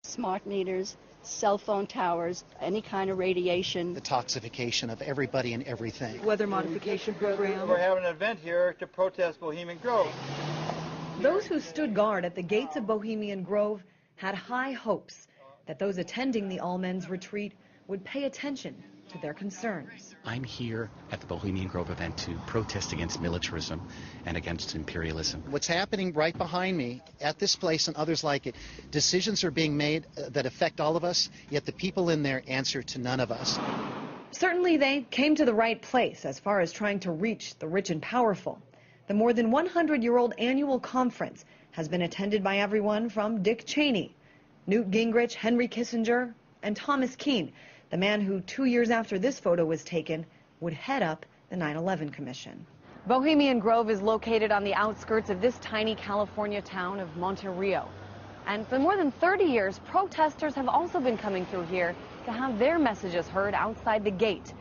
Smart meters, cell phone towers, any kind of radiation. The toxification of everybody and everything. Weather modification program. We're having an event here to protest Bohemian Grove. Those who stood guard at the gates of Bohemian Grove had high hopes that those attending the all-men's retreat would pay attention to their concerns. I'm here at the Bohemian Grove event to protest against militarism and against imperialism. What's happening right behind me at this place and others like it, decisions are being made that affect all of us, yet the people in there answer to none of us. Certainly they came to the right place as far as trying to reach the rich and powerful. The more than 100-year-old annual conference has been attended by everyone from Dick Cheney, Newt Gingrich, Henry Kissinger, and Thomas Keane, the man who 2 years after this photo was taken would head up the 9/11 Commission. Bohemian Grove is located on the outskirts of this tiny California town of Monte Rio. And for more than 30 years, protesters have also been coming through here to have their messages heard outside the gate.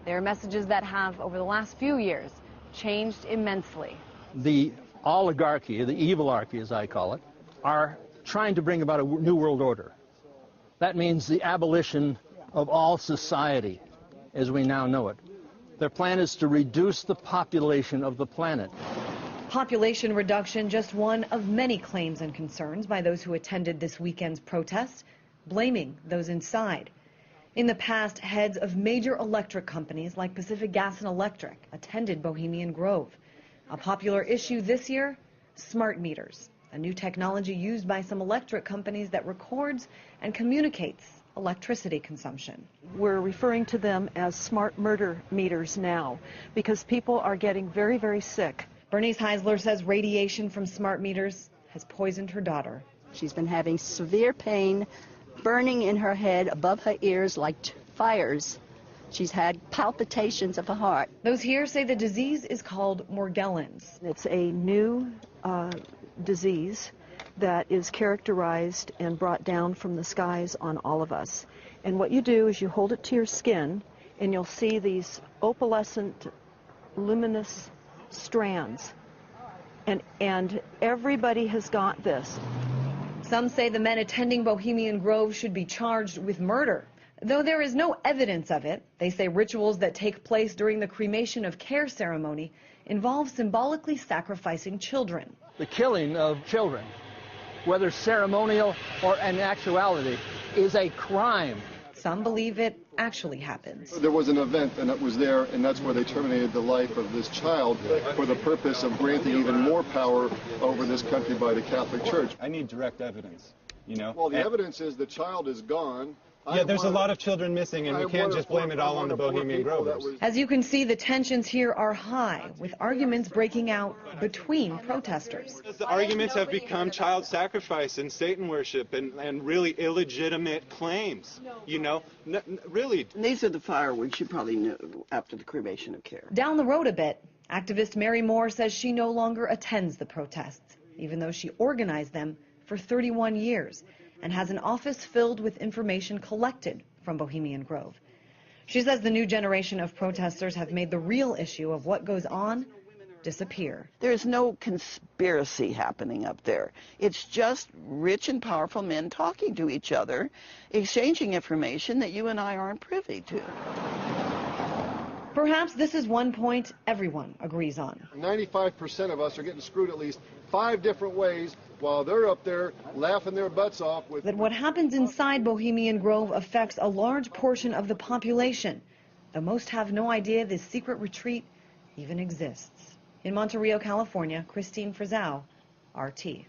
Their messages that have, over the last few years, changed immensely. The oligarchy, the evilarchy as I call it, are trying to bring about a new world order. That means the abolition of all society as we now know it. Their plan is to reduce the population of the planet. Population reduction, just one of many claims and concerns by those who attended this weekend's protest, blaming those inside. In the past, heads of major electric companies like Pacific Gas and Electric attended Bohemian Grove. A popular issue this year, smart meters, a new technology used by some electric companies that records and communicates electricity consumption. We're referring to them as smart murder meters now because people are getting very, very sick. Bernice Heisler says radiation from smart meters has poisoned her daughter. She's been having severe pain, burning in her head, above her ears like fires. She's had palpitations of the heart. Those here say the disease is called Morgellons. It's a new disease that is characterized and brought down from the skies on all of us. And what you do is you hold it to your skin and you'll see these opalescent, luminous strands. And everybody has got this. Some say the men attending Bohemian Grove should be charged with murder. Though there is no evidence of it, they say rituals that take place during the cremation of care ceremony involve symbolically sacrificing children. The killing of children, whether ceremonial or in actuality, is a crime. Some believe it actually happens. There was an event and it was there, and that's where they terminated the life of this child for the purpose of granting even more power over this country by the Catholic Church. I need direct evidence, you know. Well, the evidence is the child is gone. Yeah, there's a lot of children missing, and we can't just blame it all on the Bohemian Grovers. As you can see, the tensions here are high, with arguments breaking out between protesters. The arguments have become child sacrifice and Satan worship and really illegitimate claims, you know, really. And these are the fireworks you probably knew after the cremation of care. Down the road a bit, activist Mary Moore says she no longer attends the protests, even though she organized them for 31 years. And has an office filled with information collected from Bohemian Grove. She says the new generation of protesters have made the real issue of what goes on disappear. There's no conspiracy happening up there. It's just rich and powerful men talking to each other, exchanging information that you and I aren't privy to. Perhaps this is one point everyone agrees on. 95% of us are getting screwed at least 5 different ways while they're up there laughing their butts off. That what happens inside Bohemian Grove affects a large portion of the population, though most have no idea this secret retreat even exists. In Monte Rio, California, Christine Frizzau, RT.